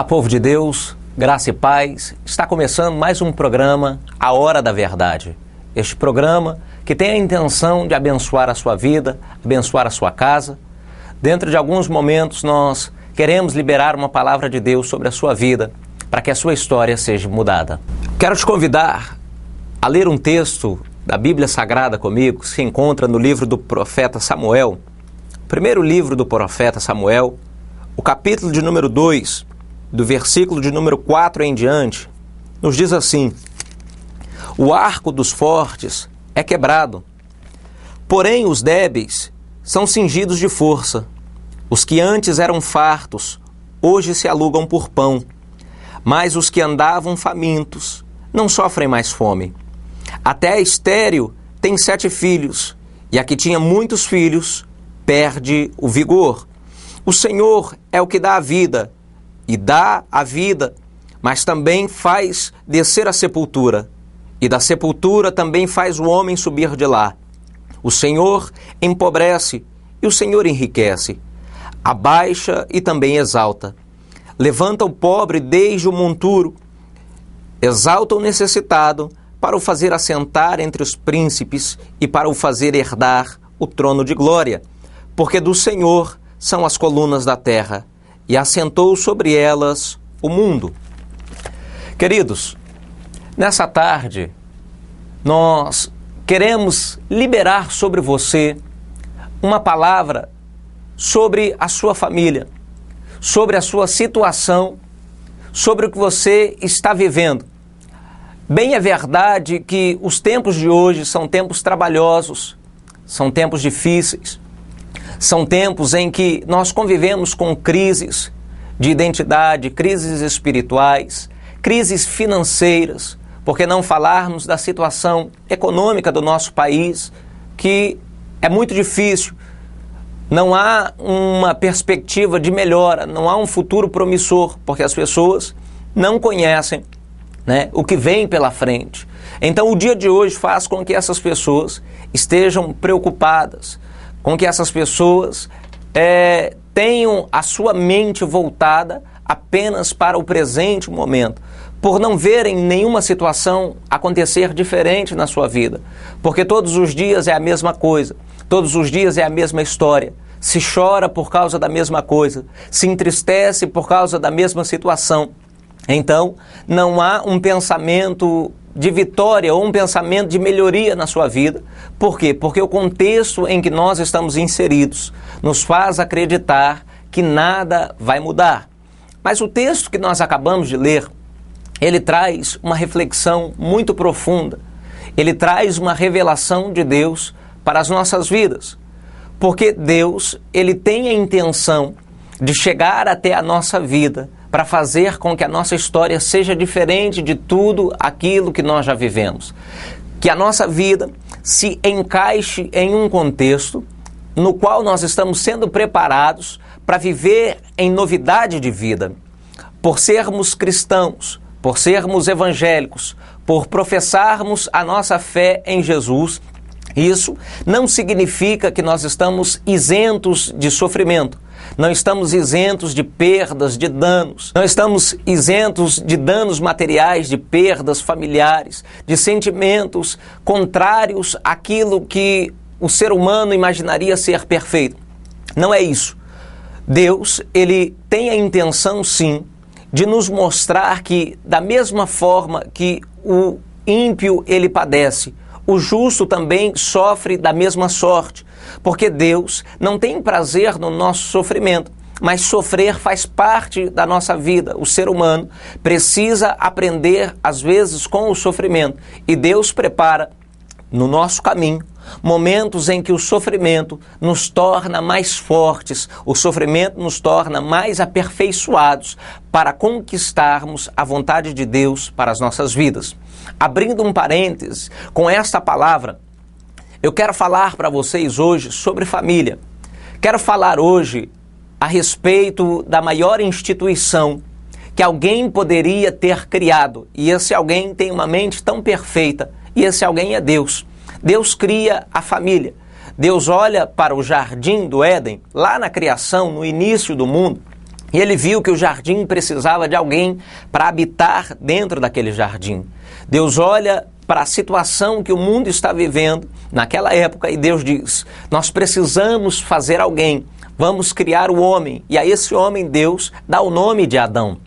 Olá, povo de Deus, graça e paz. Está começando mais um programa, A Hora da Verdade. Este programa que tem a intenção de abençoar a sua vida, abençoar a sua casa. Dentro de alguns momentos nós queremos liberar uma palavra de Deus sobre a sua vida, para que a sua história seja mudada. Quero te convidar a ler um texto da Bíblia Sagrada comigo, que se encontra no livro do profeta Samuel, primeiro livro do profeta Samuel, o capítulo de número 2, do versículo de número 4 em diante, nos diz assim: o arco dos fortes é quebrado, porém os débeis são cingidos de força. Os que antes eram fartos, hoje se alugam por pão, mas os que andavam famintos não sofrem mais fome. Até a estéril tem 7 filhos, e a que tinha muitos filhos perde o vigor. O Senhor é o que dá a vida, e dá a vida, mas também faz descer a sepultura, e da sepultura também faz o homem subir de lá. O Senhor empobrece, e o Senhor enriquece, abaixa e também exalta. Levanta o pobre desde o monturo, exalta o necessitado, para o fazer assentar entre os príncipes e para o fazer herdar o trono de glória. Porque do Senhor são as colunas da terra, e assentou sobre elas o mundo. Queridos, nessa tarde, nós queremos liberar sobre você uma palavra sobre a sua família, sobre a sua situação, sobre o que você está vivendo. Bem é verdade que os tempos de hoje são tempos trabalhosos, são tempos difíceis, são tempos em que nós convivemos com crises de identidade, crises espirituais, crises financeiras, por que não falarmos da situação econômica do nosso país, que é muito difícil. Não há uma perspectiva de melhora, não há um futuro promissor, porque as pessoas não conhecem, o que vem pela frente. Então o dia de hoje faz com que essas pessoas estejam preocupadas, com que essas pessoas tenham a sua mente voltada apenas para o presente momento, por não verem nenhuma situação acontecer diferente na sua vida, porque todos os dias é a mesma coisa, todos os dias é a mesma história, se chora por causa da mesma coisa, se entristece por causa da mesma situação. Então, não há um pensamento de vitória ou um pensamento de melhoria na sua vida. Por quê? Porque o contexto em que nós estamos inseridos nos faz acreditar que nada vai mudar. Mas o texto que nós acabamos de ler, ele traz uma reflexão muito profunda. Ele traz uma revelação de Deus para as nossas vidas. Porque Deus, ele tem a intenção de chegar até a nossa vida para fazer com que a nossa história seja diferente de tudo aquilo que nós já vivemos. Que a nossa vida se encaixe em um contexto no qual nós estamos sendo preparados para viver em novidade de vida. Por sermos cristãos, por sermos evangélicos, por professarmos a nossa fé em Jesus, isso não significa que nós estamos isentos de sofrimento. Não estamos isentos de perdas, de danos. Não estamos isentos de danos materiais, de perdas familiares, de sentimentos contrários àquilo que o ser humano imaginaria ser perfeito. Não é isso. Deus, ele tem a intenção, sim, de nos mostrar que, da mesma forma que o ímpio ele padece, o justo também sofre da mesma sorte. Porque Deus não tem prazer no nosso sofrimento, mas sofrer faz parte da nossa vida. O ser humano precisa aprender, às vezes, com o sofrimento. E Deus prepara no nosso caminho momentos em que o sofrimento nos torna mais fortes, o sofrimento nos torna mais aperfeiçoados para conquistarmos a vontade de Deus para as nossas vidas. Abrindo um parênteses, com esta palavra, eu quero falar para vocês hoje sobre família. Quero falar hoje a respeito da maior instituição que alguém poderia ter criado. E esse alguém tem uma mente tão perfeita. E esse alguém é Deus. Deus cria a família. Deus olha para o jardim do Éden, lá na criação, no início do mundo, E ele viu que o jardim precisava de alguém para habitar dentro daquele jardim. Deus olha para a situação que o mundo está vivendo naquela época e Deus diz: nós precisamos fazer alguém, vamos criar o homem. E a esse homem Deus dá o nome de Adão.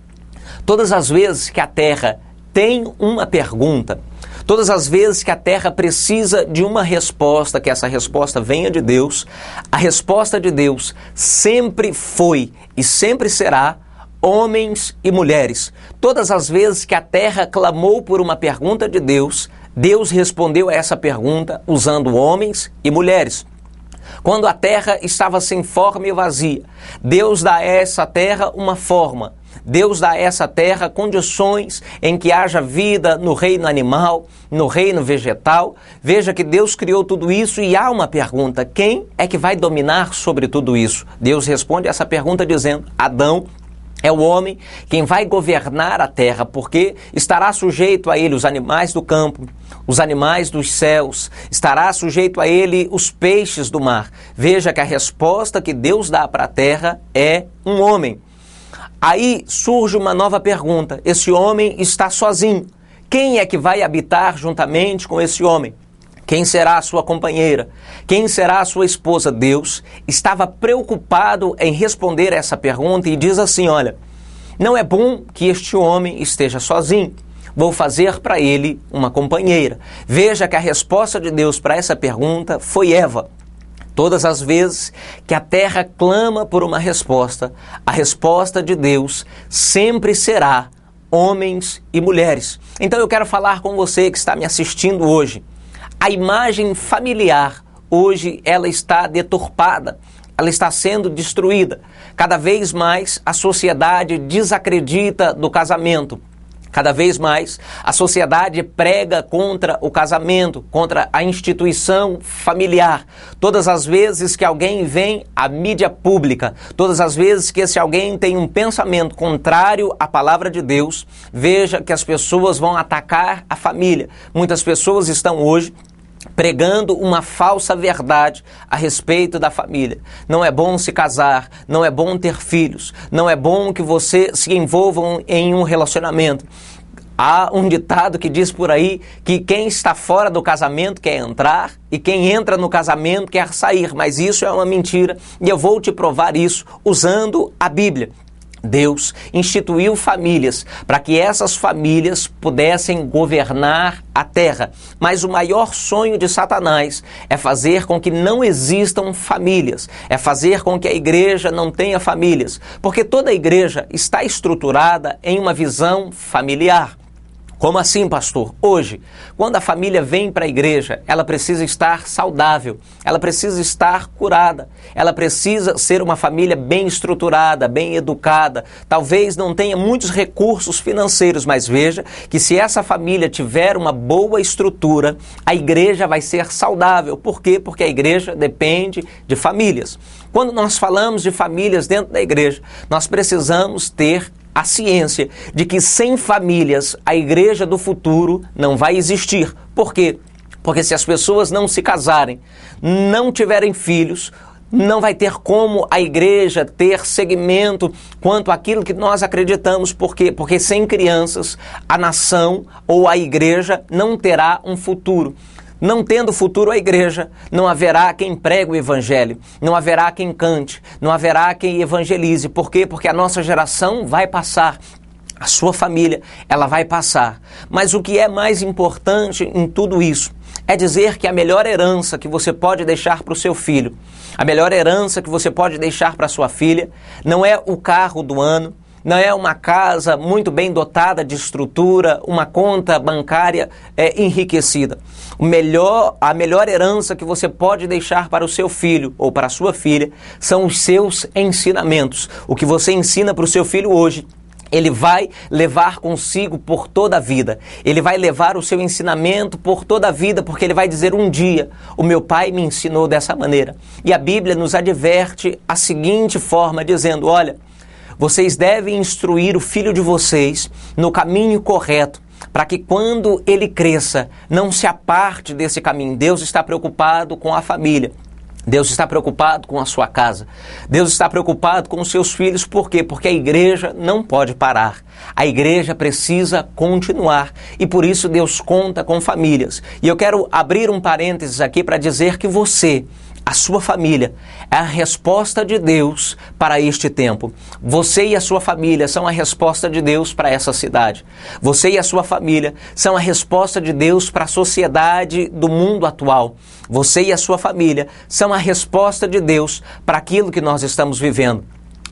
Todas as vezes que a terra tem uma pergunta, todas as vezes que a terra precisa de uma resposta, que essa resposta venha de Deus, a resposta de Deus sempre foi e sempre será homens e mulheres. Todas as vezes que a terra clamou por uma pergunta de Deus, Deus respondeu a essa pergunta usando homens e mulheres. Quando a terra estava sem forma e vazia, Deus dá a essa terra uma forma. Deus dá a essa terra condições em que haja vida no reino animal, no reino vegetal. Veja que Deus criou tudo isso e há uma pergunta: quem é que vai dominar sobre tudo isso? Deus responde essa pergunta dizendo: Adão é o homem quem vai governar a terra, porque estará sujeito a ele os animais do campo, os animais dos céus, estará sujeito a ele os peixes do mar. Veja que a resposta que Deus dá para a terra é um homem. Aí surge uma nova pergunta: esse homem está sozinho. Quem é que vai habitar juntamente com esse homem? Quem será a sua companheira? Quem será a sua esposa? Deus estava preocupado em responder essa pergunta e diz assim: olha, não é bom que este homem esteja sozinho. Vou fazer para ele uma companheira. Veja que a resposta de Deus para essa pergunta foi Eva. Todas as vezes que a terra clama por uma resposta, a resposta de Deus sempre será homens e mulheres. Então eu quero falar com você que está me assistindo hoje. A imagem familiar hoje ela está deturpada, ela está sendo destruída. Cada vez mais a sociedade desacredita do casamento. Cada vez mais a sociedade prega contra o casamento, contra a instituição familiar. Todas as vezes que alguém vem à mídia pública, todas as vezes que esse alguém tem um pensamento contrário à palavra de Deus, veja que as pessoas vão atacar a família. Muitas pessoas estão hoje pregando uma falsa verdade a respeito da família. Não é bom se casar, não é bom ter filhos, não é bom que você se envolva em um relacionamento. Há um ditado que diz por aí que quem está fora do casamento quer entrar e quem entra no casamento quer sair, mas isso é uma mentira e eu vou te provar isso usando a Bíblia. Deus instituiu famílias para que essas famílias pudessem governar a terra. Mas o maior sonho de Satanás é fazer com que não existam famílias, é fazer com que a igreja não tenha famílias, porque toda a igreja está estruturada em uma visão familiar. Como assim, pastor? Hoje, quando a família vem para a igreja, ela precisa estar saudável, ela precisa estar curada, ela precisa ser uma família bem estruturada, bem educada. Talvez não tenha muitos recursos financeiros, mas veja que se essa família tiver uma boa estrutura, a igreja vai ser saudável. Por quê? Porque a igreja depende de famílias. Quando nós falamos de famílias dentro da igreja, nós precisamos ter a ciência de que sem famílias a igreja do futuro não vai existir. Por quê? Porque se as pessoas não se casarem, não tiverem filhos, não vai ter como a igreja ter segmento quanto àquilo que nós acreditamos. Por quê? Porque sem crianças a nação ou a igreja não terá um futuro. Não tendo futuro a igreja, não haverá quem pregue o evangelho, não haverá quem cante, não haverá quem evangelize. Por quê? Porque a nossa geração vai passar, a sua família, ela vai passar. Mas o que é mais importante em tudo isso é dizer que a melhor herança que você pode deixar para o seu filho, a melhor herança que você pode deixar para a sua filha, não é o carro do ano, não é uma casa muito bem dotada de estrutura, uma conta bancária enriquecida. A melhor herança que você pode deixar para o seu filho ou para a sua filha são os seus ensinamentos. O que você ensina para o seu filho hoje, ele vai levar consigo por toda a vida. Ele vai levar o seu ensinamento por toda a vida, porque ele vai dizer um dia, o meu pai me ensinou dessa maneira. E a Bíblia nos adverte a seguinte forma, dizendo, olha, vocês devem instruir o filho de vocês no caminho correto, para que quando ele cresça, não se aparte desse caminho. Deus está preocupado com a família. Deus está preocupado com a sua casa. Deus está preocupado com os seus filhos. Por quê? Porque a igreja não pode parar. A igreja precisa continuar. E por isso Deus conta com famílias. E eu quero abrir um parênteses aqui para dizer que você, a sua família, é a resposta de Deus para este tempo. Você e a sua família são a resposta de Deus para essa cidade. Você e a sua família são a resposta de Deus para a sociedade do mundo atual. Você e a sua família são a resposta de Deus para aquilo que nós estamos vivendo.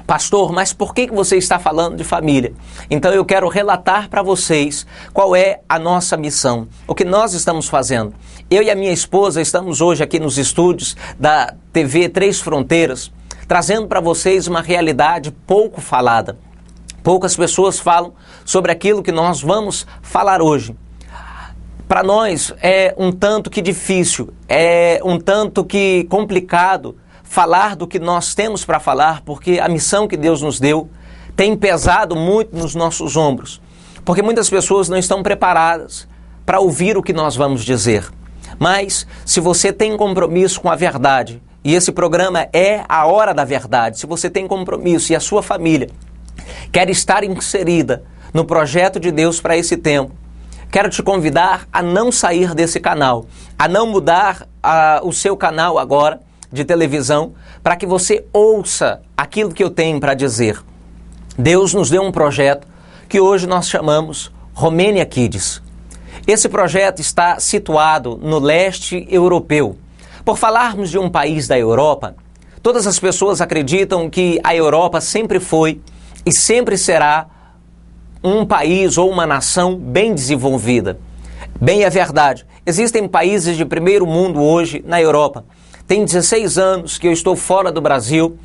Pastor, mas por que você está falando de família? Então eu quero relatar para vocês qual é a nossa missão, o que nós estamos fazendo. Eu e a minha esposa estamos hoje aqui nos estúdios da TV Três Fronteiras, trazendo para vocês uma realidade pouco falada. Poucas pessoas falam sobre aquilo que nós vamos falar hoje. Para nós é um tanto que difícil, é um tanto que complicado falar do que nós temos para falar, porque a missão que Deus nos deu tem pesado muito nos nossos ombros, porque muitas pessoas não estão preparadas para ouvir o que nós vamos dizer. Mas se você tem compromisso com a verdade, e esse programa é a hora da verdade, se você tem compromisso e a sua família quer estar inserida no projeto de Deus para esse tempo, quero te convidar a não sair desse canal, a não mudar o seu canal agora de televisão, para que você ouça aquilo que eu tenho para dizer. Deus nos deu um projeto que hoje nós chamamos Romênia Kids. Esse projeto está situado no leste europeu. Por falarmos de um país da Europa, todas as pessoas acreditam que a Europa sempre foi e sempre será um país ou uma nação bem desenvolvida. Bem, é verdade. Existem países de primeiro mundo hoje na Europa. Tem 16 anos que eu estou fora do Brasil.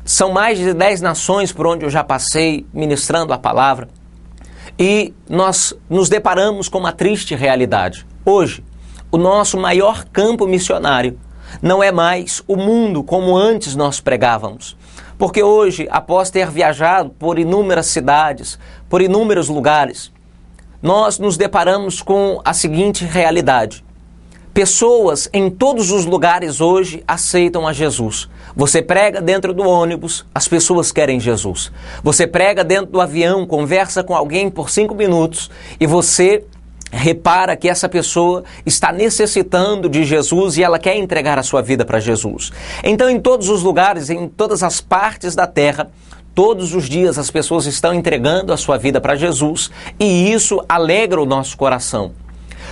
São mais de 10 nações por onde eu já passei ministrando a palavra. E nós nos deparamos com uma triste realidade. Hoje, o nosso maior campo missionário não é mais o mundo como antes nós pregávamos. Porque hoje, após ter viajado por inúmeras cidades, por inúmeros lugares, nós nos deparamos com a seguinte realidade. Pessoas em todos os lugares hoje aceitam a Jesus. Você prega dentro do ônibus, as pessoas querem Jesus. Você prega dentro do avião, conversa com alguém por 5 minutos e você repara que essa pessoa está necessitando de Jesus e ela quer entregar a sua vida para Jesus. Então, em todos os lugares, em todas as partes da terra, todos os dias as pessoas estão entregando a sua vida para Jesus e isso alegra o nosso coração.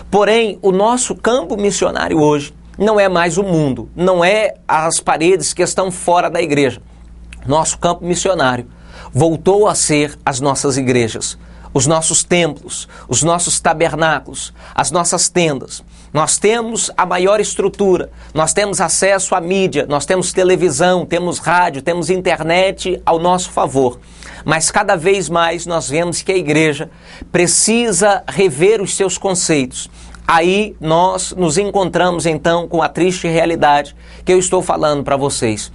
Porém, o nosso campo missionário hoje não é mais o mundo, não é as paredes que estão fora da igreja. Nosso campo missionário voltou a ser as nossas igrejas, os nossos templos, os nossos tabernáculos, as nossas tendas. Nós temos a maior estrutura, nós temos acesso à mídia, nós temos televisão, temos rádio, temos internet ao nosso favor. Mas cada vez mais nós vemos que a igreja precisa rever os seus conceitos. Aí nós nos encontramos então com a triste realidade que eu estou falando para vocês.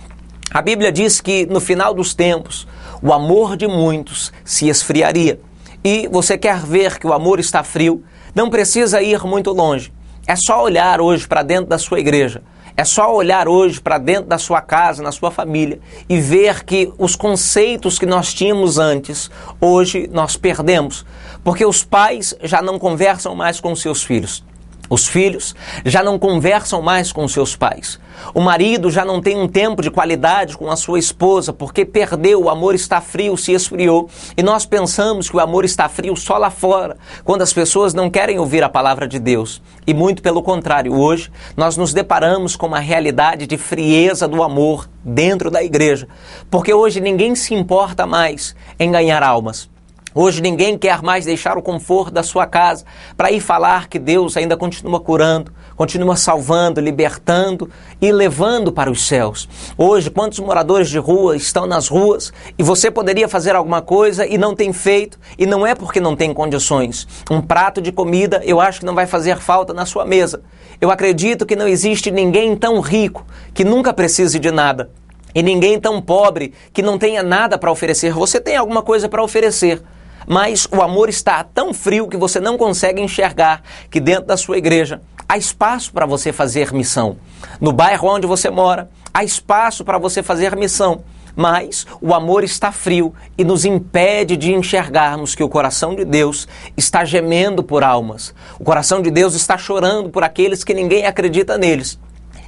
A Bíblia diz que no final dos tempos o amor de muitos se esfriaria. E você quer ver que o amor está frio, não precisa ir muito longe. É só olhar hoje para dentro da sua igreja. É só olhar hoje para dentro da sua casa, na sua família e ver que os conceitos que nós tínhamos antes, hoje nós perdemos. Porque os pais já não conversam mais com seus filhos. Os filhos já não conversam mais com seus pais. O marido já não tem um tempo de qualidade com a sua esposa porque perdeu, o amor está frio, se esfriou. E nós pensamos que o amor está frio só lá fora, quando as pessoas não querem ouvir a palavra de Deus. E muito pelo contrário, hoje nós nos deparamos com uma realidade de frieza do amor dentro da igreja. Porque hoje ninguém se importa mais em ganhar almas. Hoje ninguém quer mais deixar o conforto da sua casa para ir falar que Deus ainda continua curando, continua salvando, libertando e levando para os céus. Hoje, quantos moradores de rua estão nas ruas e você poderia fazer alguma coisa e não tem feito, e não é porque não tem condições. Um prato de comida eu acho que não vai fazer falta na sua mesa. Eu acredito que não existe ninguém tão rico que nunca precise de nada. E ninguém tão pobre que não tenha nada para oferecer. Você tem alguma coisa para oferecer. mas o amor está tão frio que você não consegue enxergar que dentro da sua igreja há espaço para você fazer missão. No bairro onde você mora, há espaço para você fazer missão, mas o amor está frio e nos impede de enxergarmos que o coração de Deus está gemendo por almas. O coração de Deus está chorando por aqueles que ninguém acredita neles.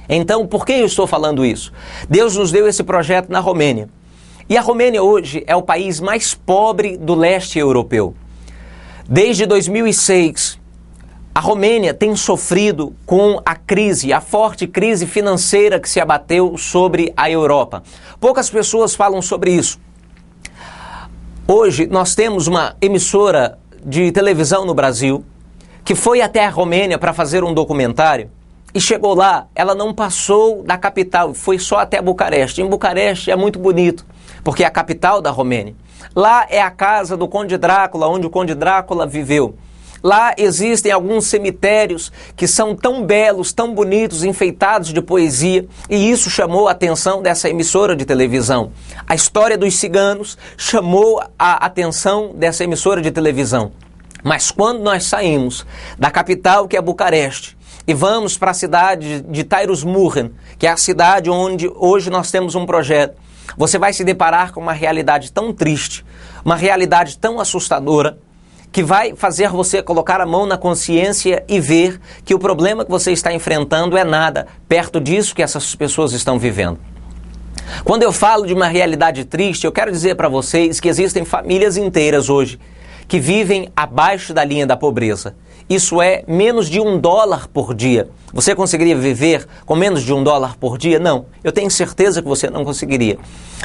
Então, por que eu estou falando isso? Deus nos deu esse projeto na Romênia. E a Romênia hoje é o país mais pobre do leste europeu. Desde 2006, a Romênia tem sofrido com a crise, a forte crise financeira que se abateu sobre a Europa. Poucas pessoas falam sobre isso. Hoje nós temos uma emissora de televisão no Brasil que foi até a Romênia para fazer um documentário e chegou lá, ela não passou da capital, foi só até Bucareste. Em Bucareste é muito bonito, porque é a capital da Romênia. Lá é a casa do Conde Drácula, onde o Conde Drácula viveu. Lá existem alguns cemitérios que são tão belos, tão bonitos, enfeitados de poesia, e isso chamou a atenção dessa emissora de televisão. A história dos ciganos chamou a atenção dessa emissora de televisão. Mas quando nós saímos da capital, que é Bucareste, e vamos para a cidade de Tyrus-Mureș, que é a cidade onde hoje nós temos um projeto, você vai se deparar com uma realidade tão triste, uma realidade tão assustadora, que vai fazer você colocar a mão na consciência e ver que o problema que você está enfrentando é nada perto disso que essas pessoas estão vivendo. Quando eu falo de uma realidade triste, eu quero dizer para vocês que existem famílias inteiras hoje que vivem abaixo da linha da pobreza. Isso é menos de $1 por dia. Você conseguiria viver com menos de $1 por dia? Não, eu tenho certeza que você não conseguiria.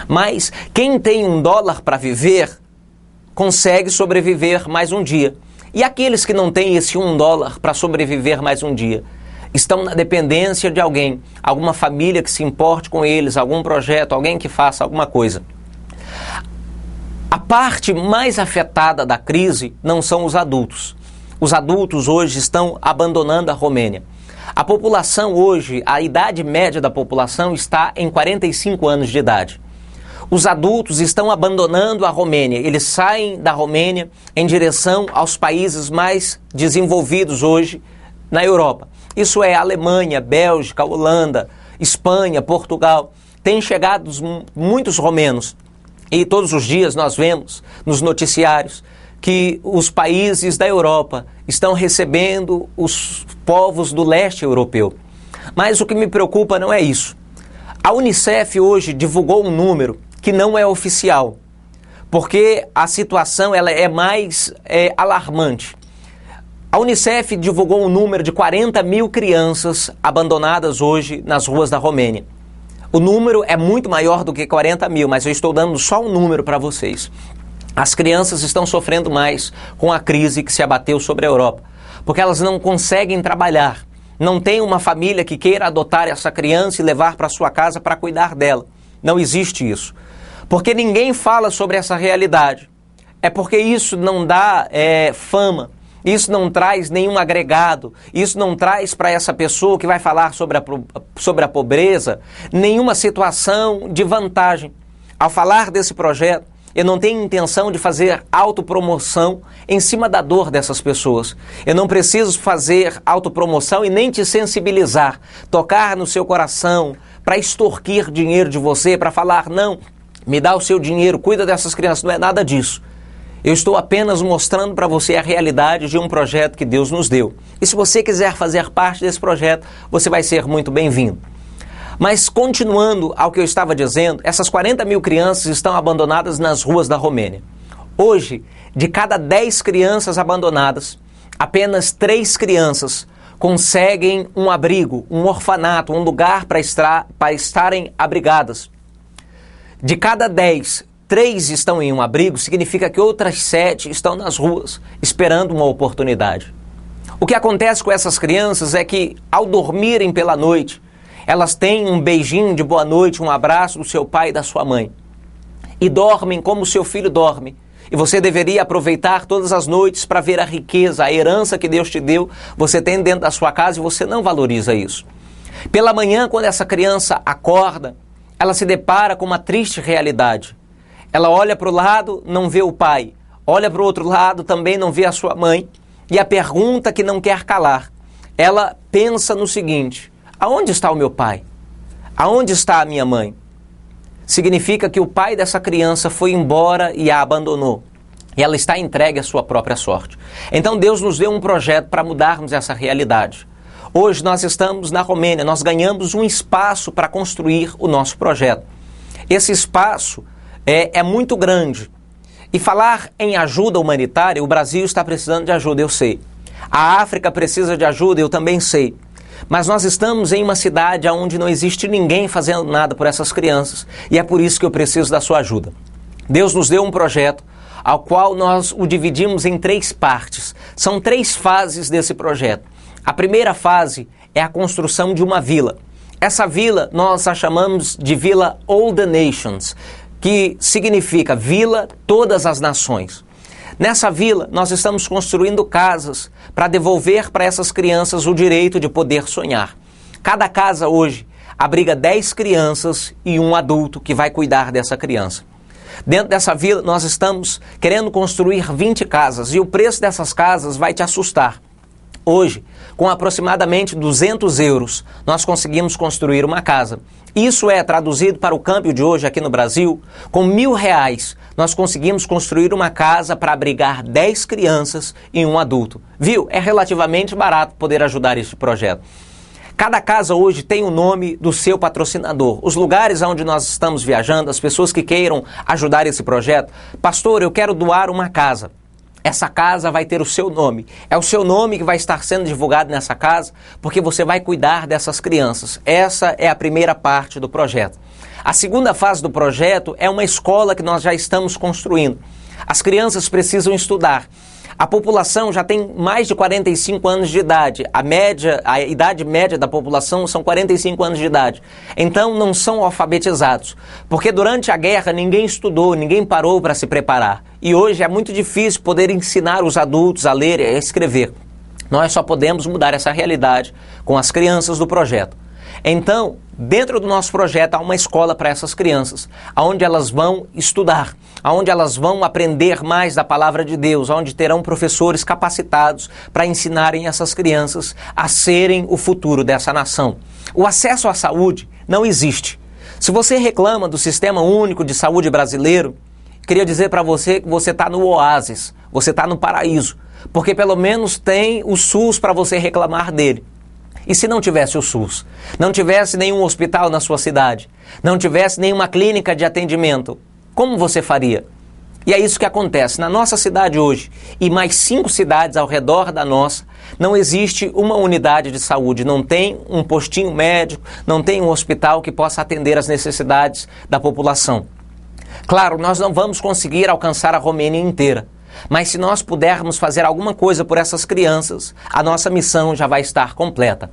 Mas quem tem $1 para viver consegue sobreviver mais um dia. E aqueles que não têm esse $1 para sobreviver mais um dia estão na dependência de alguém, alguma família que se importe com eles, algum projeto, alguém que faça alguma coisa. A parte mais afetada da crise não são os adultos. Os adultos hoje estão abandonando a Romênia. A população hoje, a idade média da população está em 45 anos de idade. Os adultos estão abandonando a Romênia. Eles saem da Romênia em direção aos países mais desenvolvidos hoje na Europa. Isso é Alemanha, Bélgica, Holanda, Espanha, Portugal. Tem chegado muitos romenos. E todos os dias nós vemos nos noticiários que os países da Europa estão recebendo os povos do leste europeu. Mas o que me preocupa não é isso. A Unicef hoje divulgou um número que não é oficial, porque a situação ela é mais alarmante. A Unicef divulgou um número de 40 mil crianças abandonadas hoje nas ruas da Romênia. O número é muito maior do que 40 mil, mas eu estou dando só um número para vocês. As crianças estão sofrendo mais com a crise que se abateu sobre a Europa, porque elas não conseguem trabalhar. Não tem uma família que queira adotar essa criança e levar para sua casa para cuidar dela. Não existe isso. Porque ninguém fala sobre essa realidade. É porque isso não dá fama. Isso não traz nenhum agregado. Isso não traz para essa pessoa que vai falar sobre a pobreza nenhuma situação de vantagem. Ao falar desse projeto, eu não tenho intenção de fazer autopromoção em cima da dor dessas pessoas. Eu não preciso fazer autopromoção e nem te sensibilizar, tocar no seu coração para extorquir dinheiro de você, para falar, não, me dá o seu dinheiro, cuida dessas crianças. Não é nada disso. Eu estou apenas mostrando para você a realidade de um projeto que Deus nos deu. E se você quiser fazer parte desse projeto, você vai ser muito bem-vindo. Mas continuando ao que eu estava dizendo, essas 40 mil crianças estão abandonadas nas ruas da Romênia. Hoje, de cada 10 crianças abandonadas, apenas 3 crianças conseguem um abrigo, um orfanato, um lugar para estarem abrigadas. De cada 10, 3 estão em um abrigo, significa que outras 7 estão nas ruas, esperando uma oportunidade. O que acontece com essas crianças é que, ao dormirem pela noite, elas têm um beijinho de boa noite, um abraço do seu pai e da sua mãe. E dormem como o seu filho dorme. E você deveria aproveitar todas as noites para ver a riqueza, a herança que Deus te deu, você tem dentro da sua casa e você não valoriza isso. Pela manhã, quando essa criança acorda, ela se depara com uma triste realidade. Ela olha para o lado, não vê o pai. olha para o outro lado, também não vê a sua mãe, e a pergunta que não quer calar, ela pensa no seguinte: aonde está o meu pai? Aonde está a minha mãe? Significa que o pai dessa criança foi embora e a abandonou. E ela está entregue à sua própria sorte. Então Deus nos deu um projeto para mudarmos essa realidade. Hoje nós estamos na Romênia, nós ganhamos um espaço para construir o nosso projeto. Esse espaço é muito grande. E falar em ajuda humanitária, o Brasil está precisando de ajuda, eu sei. A África precisa de ajuda, eu também sei. Mas nós estamos em uma cidade onde não existe ninguém fazendo nada por essas crianças. E é por isso que eu preciso da sua ajuda. Deus nos deu um projeto ao qual nós o dividimos em 3 partes. São 3 fases desse projeto. A primeira fase é a construção de uma vila. Essa vila nós a chamamos de Vila All the Nations, que significa Vila Todas as Nações. Nessa vila nós estamos construindo casas para devolver para essas crianças o direito de poder sonhar. Cada casa hoje abriga 10 crianças e um adulto que vai cuidar dessa criança. Dentro dessa vila nós estamos querendo construir 20 casas e o preço dessas casas vai te assustar. Hoje, com aproximadamente 200 euros, nós conseguimos construir uma casa. Isso é traduzido para o câmbio de hoje aqui no Brasil, com R$1.000, nós conseguimos construir uma casa para abrigar 10 crianças e um adulto. Viu? É relativamente barato poder ajudar este projeto. Cada casa hoje tem o nome do seu patrocinador. Os lugares onde nós estamos viajando, as pessoas que queiram ajudar esse projeto, pastor, eu quero doar uma casa. Essa casa vai ter o seu nome. É o seu nome que vai estar sendo divulgado nessa casa, porque você vai cuidar dessas crianças. Essa é a primeira parte do projeto. A segunda fase do projeto é uma escola que nós já estamos construindo. As crianças precisam estudar. A população já tem mais de 45 anos de idade. A idade média da população são 45 anos de idade. Então não são alfabetizados. Porque durante a guerra ninguém estudou, ninguém parou para se preparar. E hoje é muito difícil poder ensinar os adultos a ler e a escrever. Nós só podemos mudar essa realidade com as crianças do projeto. Então, dentro do nosso projeto há uma escola para essas crianças, onde elas vão estudar, onde elas vão aprender mais da palavra de Deus, onde terão professores capacitados para ensinarem essas crianças a serem o futuro dessa nação. O acesso à saúde não existe. Se você reclama do Sistema Único de Saúde brasileiro, queria dizer para você que você está no oásis, você está no paraíso, porque pelo menos tem o SUS para você reclamar dele. E se não tivesse o SUS? Não tivesse nenhum hospital na sua cidade? Não tivesse nenhuma clínica de atendimento? Como você faria? E é isso que acontece. Na nossa cidade hoje, e mais 5 cidades ao redor da nossa, não existe uma unidade de saúde, não tem um postinho médico, não tem um hospital que possa atender as necessidades da população. Claro, nós não vamos conseguir alcançar a Romênia inteira. Mas se nós pudermos fazer alguma coisa por essas crianças, a nossa missão já vai estar completa.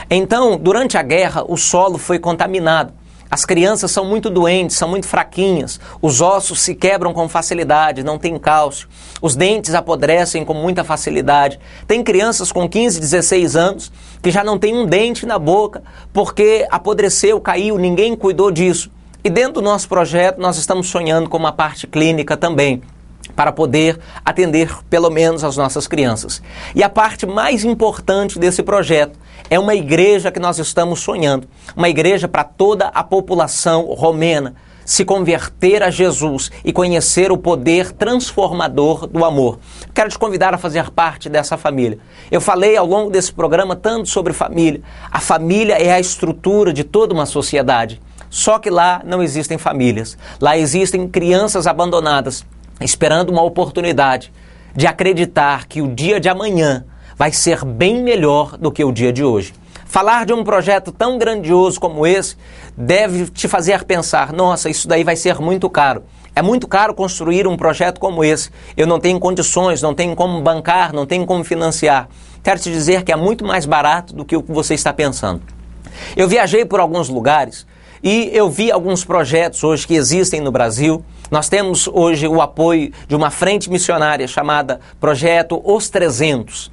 Então, durante a guerra, o solo foi contaminado. As crianças são muito doentes, são muito fraquinhas, os ossos se quebram com facilidade, não tem cálcio, os dentes apodrecem com muita facilidade. Tem crianças com 15, 16 anos que já não tem um dente na boca porque apodreceu, caiu, ninguém cuidou disso. E dentro do nosso projeto nós estamos sonhando com uma parte clínica também, para poder atender pelo menos as nossas crianças. E a parte mais importante desse projeto é uma igreja que nós estamos sonhando, uma igreja para toda a população romena se converter a Jesus e conhecer o poder transformador do amor. Quero te convidar a fazer parte dessa família. Eu falei ao longo desse programa tanto sobre família. A família é a estrutura de toda uma sociedade. Só que lá não existem famílias. Lá existem crianças abandonadas, esperando uma oportunidade de acreditar que o dia de amanhã vai ser bem melhor do que o dia de hoje. Falar de um projeto tão grandioso como esse deve te fazer pensar, nossa, isso daí vai ser muito caro. É muito caro construir um projeto como esse. Eu não tenho condições, não tenho como bancar, não tenho como financiar. Quero te dizer que é muito mais barato do que o que você está pensando. Eu viajei por alguns lugares e eu vi alguns projetos hoje que existem no Brasil. Nós temos hoje o apoio de uma frente missionária chamada Projeto Os 300.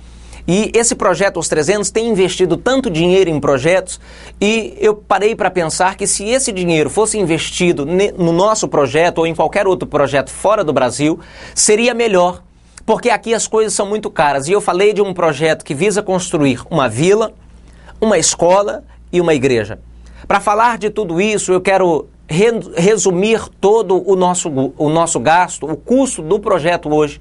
E esse projeto Os 300 tem investido tanto dinheiro em projetos, e eu parei para pensar que se esse dinheiro fosse investido no nosso projeto ou em qualquer outro projeto fora do Brasil, seria melhor, porque aqui as coisas são muito caras. E eu falei de um projeto que visa construir uma vila, uma escola e uma igreja. Para falar de tudo isso, eu quero resumir todo o nosso gasto, o custo do projeto hoje.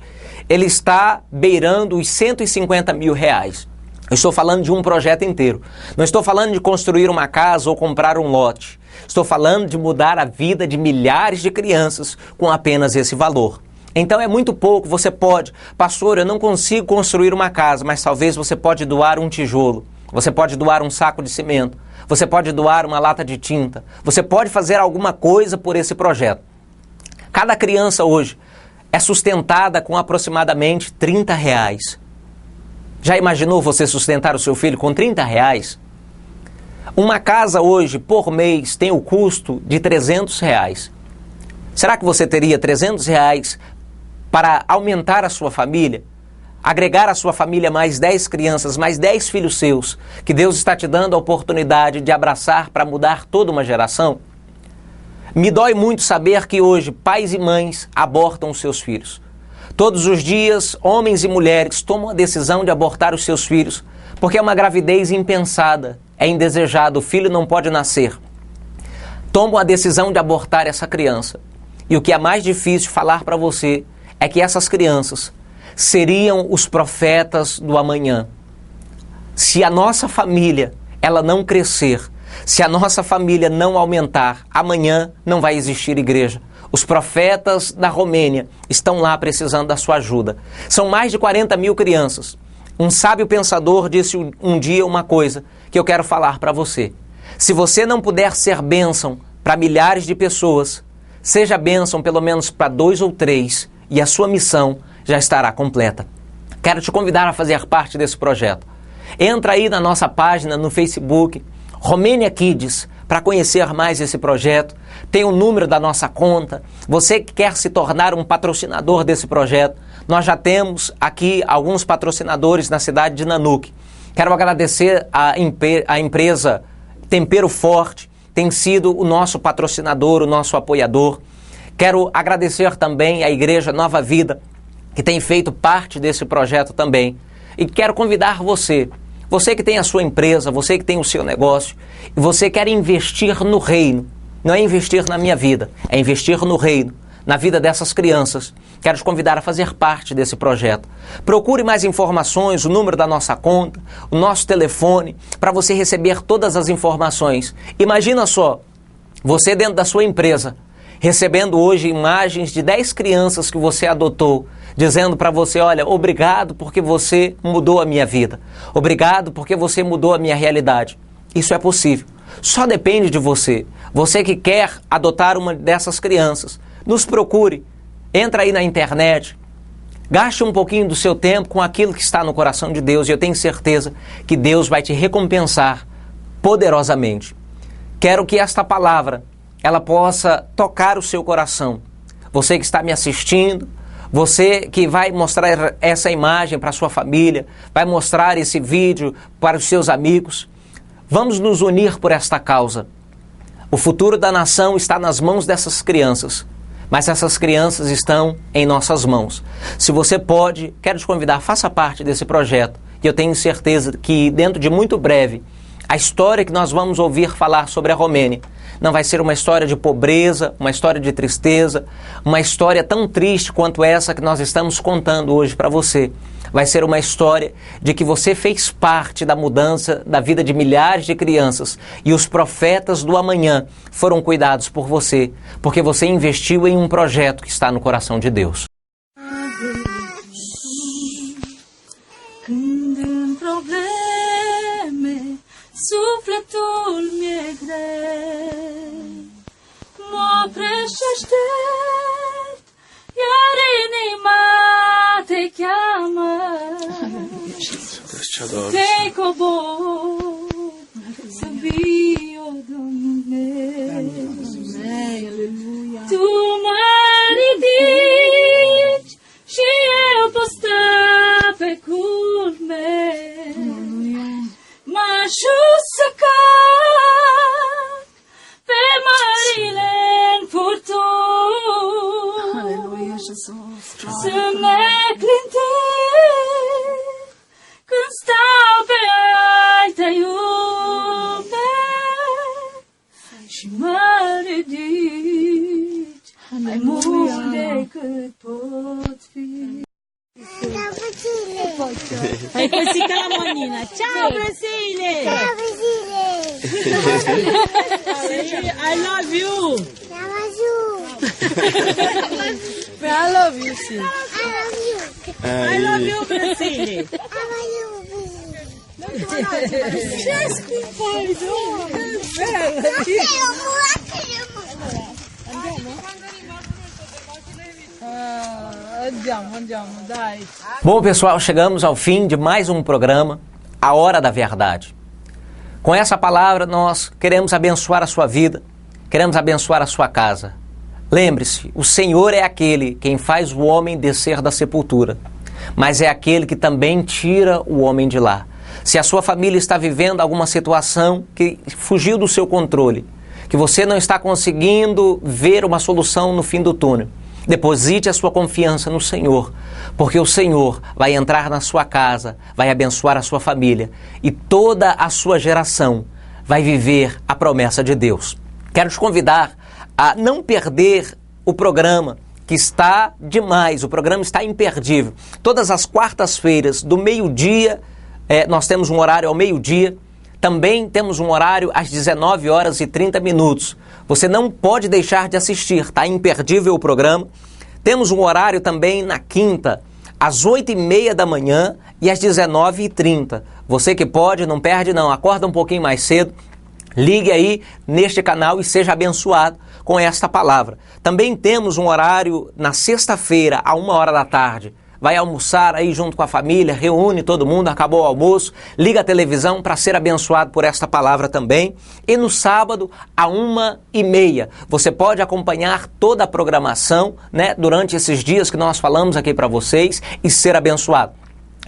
Ele está beirando os R$150 mil. Eu estou falando de um projeto inteiro. Não estou falando de construir uma casa ou comprar um lote. Estou falando de mudar a vida de milhares de crianças com apenas esse valor. Então é muito pouco. Você pode, pastor, eu não consigo construir uma casa, mas talvez você pode doar um tijolo. Você pode doar um saco de cimento. Você pode doar uma lata de tinta. Você pode fazer alguma coisa por esse projeto. Cada criança hoje é sustentada com aproximadamente R$30. Já imaginou você sustentar o seu filho com R$30? Uma casa hoje, por mês, tem o custo de R$300. Será que você teria R$300 para aumentar a sua família? Agregar à sua família mais 10 crianças, mais 10 filhos seus, que Deus está te dando a oportunidade de abraçar para mudar toda uma geração? Me dói muito saber que hoje pais e mães abortam os seus filhos. Todos os dias, homens e mulheres tomam a decisão de abortar os seus filhos, porque é uma gravidez impensada, é indesejado, o filho não pode nascer. Tomam a decisão de abortar essa criança. E o que é mais difícil falar para você é que essas crianças seriam os profetas do amanhã. Se a nossa família ela não crescer, se a nossa família não aumentar, amanhã não vai existir igreja. Os profetas da Romênia estão lá precisando da sua ajuda. São mais de 40 mil crianças. Um sábio pensador disse um dia uma coisa que eu quero falar para você. Se você não puder ser bênção para milhares de pessoas, seja bênção pelo menos para 2 ou 3 e a sua missão já estará completa. Quero te convidar a fazer parte desse projeto. Entra aí na nossa página no Facebook, Romênia Kids, para conhecer mais esse projeto. Tem o número da nossa conta. Você que quer se tornar um patrocinador desse projeto, nós já temos aqui alguns patrocinadores na cidade de Nanuque. Quero agradecer a empresa Tempero Forte, tem sido o nosso patrocinador, o nosso apoiador. Quero agradecer também à Igreja Nova Vida, que tem feito parte desse projeto também. E quero convidar você que tem a sua empresa, você que tem o seu negócio, e você quer investir no reino. Não é investir na minha vida, é investir no reino, na vida dessas crianças. Quero te convidar a fazer parte desse projeto. Procure mais informações, o número da nossa conta, o nosso telefone, para você receber todas as informações. Imagina só, você dentro da sua empresa, recebendo hoje imagens de 10 crianças que você adotou, dizendo para você, olha, obrigado porque você mudou a minha vida. Obrigado porque você mudou a minha realidade. Isso é possível. Só depende de você. Você que quer adotar uma dessas crianças, nos procure. Entra aí na internet. Gaste um pouquinho do seu tempo com aquilo que está no coração de Deus e eu tenho certeza que Deus vai te recompensar poderosamente. Quero que esta palavra ela possa tocar o seu coração. Você que está me assistindo, você que vai mostrar essa imagem para a sua família, vai mostrar esse vídeo para os seus amigos. Vamos nos unir por esta causa. O futuro da nação está nas mãos dessas crianças, mas essas crianças estão em nossas mãos. Se você pode, quero te convidar, faça parte desse projeto. E eu tenho certeza que dentro de muito breve, a história que nós vamos ouvir falar sobre a Romênia não vai ser uma história de pobreza, uma história de tristeza, uma história tão triste quanto essa que nós estamos contando hoje para você. Vai ser uma história de que você fez parte da mudança da vida de milhares de crianças e os profetas do amanhã foram cuidados por você, porque você investiu em um projeto que está no coração de Deus. Sufletul mi-e greu, mă preșește, iar inima te cheamă. Te cobor să vii, o Dumnezeu. Tu mă ridici și eu pot sta pe culme. Fai così con la manina. Ciao Brasile! Ciao Brasile! I love you! I love you! I love you, sim. I love you! I love you, Brasile! I love you, Just que faz, Andiamo, dai. Bom, pessoal, chegamos ao fim de mais um programa, A Hora da Verdade. Com essa palavra, nós queremos abençoar a sua vida, queremos abençoar a sua casa. Lembre-se, o Senhor é aquele quem faz o homem descer da sepultura, mas é aquele que também tira o homem de lá. Se a sua família está vivendo alguma situação que fugiu do seu controle, que você não está conseguindo ver uma solução no fim do túnel, deposite a sua confiança no Senhor, porque o Senhor vai entrar na sua casa, vai abençoar a sua família e toda a sua geração vai viver a promessa de Deus. Quero te convidar a não perder o programa, que está demais, o programa está imperdível. Todas as quartas-feiras, do meio-dia, nós temos um horário ao meio-dia, também temos um horário às 19 horas e 30 minutos. Você não pode deixar de assistir, está imperdível o programa. Temos um horário também na quinta, às 8h30 da manhã e às 19h30. Você que pode, não perde não, acorda um pouquinho mais cedo, ligue aí neste canal e seja abençoado com esta palavra. Também temos um horário na sexta-feira, à 1h da tarde. Vai almoçar aí junto com a família, reúne todo mundo, acabou o almoço, liga a televisão para ser abençoado por esta palavra também. E no sábado, à 1h30, você pode acompanhar toda a programação, né, durante esses dias que nós falamos aqui para vocês e ser abençoado.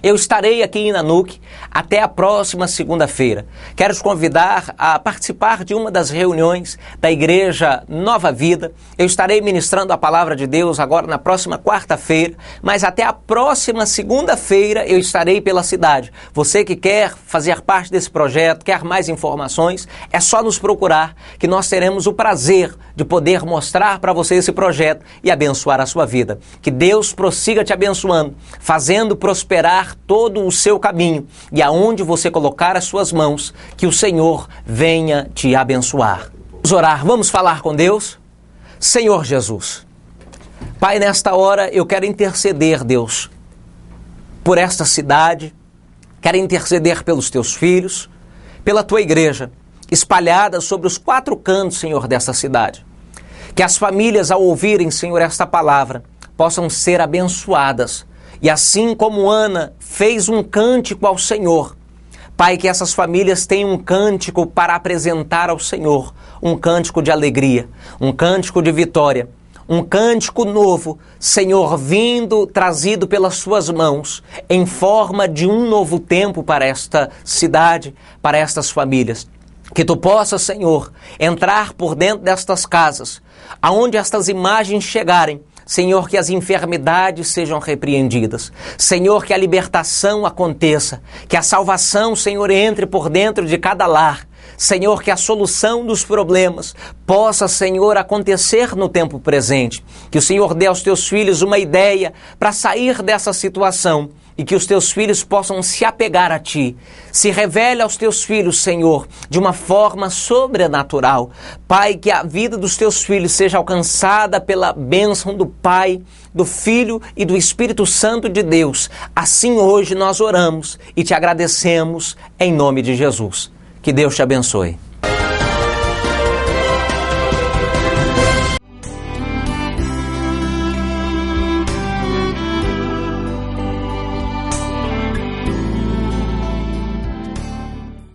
Eu estarei aqui em Nanuque até a próxima segunda-feira. Quero te convidar a participar de uma das reuniões da Igreja Nova Vida. Eu estarei ministrando a palavra de Deus agora na próxima quarta-feira, mas até a próxima segunda-feira eu estarei pela cidade. Você que quer fazer parte desse projeto, quer mais informações, é só nos procurar que nós teremos o prazer de poder mostrar para você esse projeto e abençoar a sua vida. Que Deus prossiga te abençoando, fazendo prosperar todo o seu caminho e aonde você colocar as suas mãos, que o Senhor venha te abençoar. Vamos orar, vamos falar com Deus. Senhor Jesus, Pai, nesta hora eu quero interceder, Deus, por esta cidade, quero interceder pelos teus filhos, pela tua igreja, espalhada sobre os 4 cantos, Senhor, desta cidade. Que as famílias, ao ouvirem, Senhor, esta palavra, possam ser abençoadas. E assim como Ana fez um cântico ao Senhor, Pai, que essas famílias tenham um cântico para apresentar ao Senhor, um cântico de alegria, um cântico de vitória, um cântico novo, Senhor, vindo, trazido pelas suas mãos, em forma de um novo tempo para esta cidade, para estas famílias. Que tu possas, Senhor, entrar por dentro destas casas, aonde estas imagens chegarem, Senhor, que as enfermidades sejam repreendidas. Senhor, que a libertação aconteça. Que a salvação, Senhor, entre por dentro de cada lar. Senhor, que a solução dos problemas possa, Senhor, acontecer no tempo presente. Que o Senhor dê aos teus filhos uma ideia para sair dessa situação. E que os teus filhos possam se apegar a ti. Se revele aos teus filhos, Senhor, de uma forma sobrenatural. Pai, que a vida dos teus filhos seja alcançada pela bênção do Pai, do Filho e do Espírito Santo de Deus. Assim hoje nós oramos e te agradecemos em nome de Jesus. Que Deus te abençoe.